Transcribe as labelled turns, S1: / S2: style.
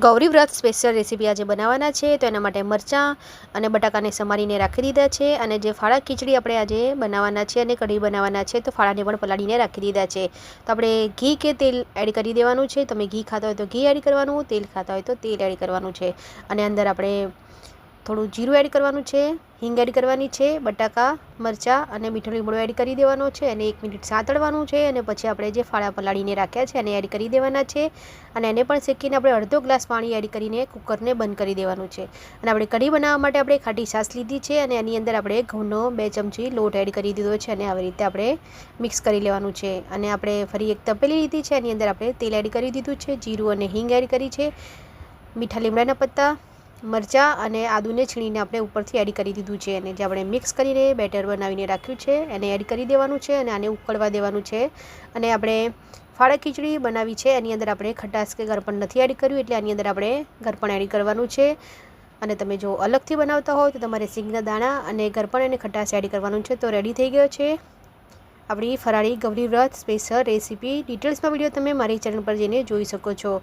S1: ગૌરી વ્રત special recipe આજે બનાવવાના છે, તો એના માટે મરચાં અને બટાકાને સમારીને રાખી દીધા છે, અને જે ફાળા ખીચડી આપણે આજે બનાવવાના છે અને કઢી બનાવવાના છે, તો ફાળાને પણ પલાળીને રાખી દીધા છે. તો આપણે ઘી કે તેલ એડ કરી દેવાનું છે. તમે ઘી ખાતા હોય તો ઘી એડ કરવાનું, તેલ ખાતા હોય તો તેલ એડ કરવાનું છે. અને અંદર આપણે થોડું જીરું એડ કરવાનું છે, હિંગ એડ કરવાની છે, બટાકા, મરચાં અને મીઠો લીમડો એડ કરી દેવાનો છે, અને 1 મિનિટ સાંતળવાનું છે. અને પછી આપણે જે ફાળા પલાળીને રાખ્યા છે એને એડ કરી દેવાના છે, અને એને પણ શેકીને આપણે અડધો ગ્લાસ પાણી એડ કરીને કુકરને બંધ કરી દેવાનું છે. અને આપણે કઢી બનાવવા માટે આપણે ખાટી છાશ લીધી છે, અને એની અંદર આપણે ઘઉંનો 2 ચમચી લોટ એડ કરી દીધો છે, અને આવી રીતે આપણે મિક્સ કરી લેવાનું છે. અને આપણે ફરી એક તપેલી લીધી છે, એની અંદર આપણે તેલ એડ કરી દીધું છે, જીરું અને હિંગ એડ કરી છે, મીઠા લીમડાના પત્તા, મરચાં અને આદુને છીણીને આપણે ઉપરથી એડ કરી દીધું છે. અને જે આપણે મિક્સ કરીને બેટર બનાવીને રાખ્યું છે એને એડ કરી દેવાનું છે, અને આને ઉકળવા દેવાનું છે. અને આપણે ફાળા ખીચડી બનાવી છે, એની અંદર આપણે ખટાશ કે ગળપણ નથી એડ કર્યું, એટલે આની અંદર આપણે ગળપણ એડ કરવાનું છે. અને તમે જો અલગથી બનાવતા હોય તો તમારે સિંગના દાણા અને ગળપણ અને ખટાશ એડ કરવાનું છે. તો રેડી થઈ ગયો છે આપણી ફરાળી ગૌરી વ્રત સ્પેશિયલ રેસીપી. ડિટેલ્સમાં વિડીયો તમે મારી ચેનલ પર જઈને જોઈ શકો છો.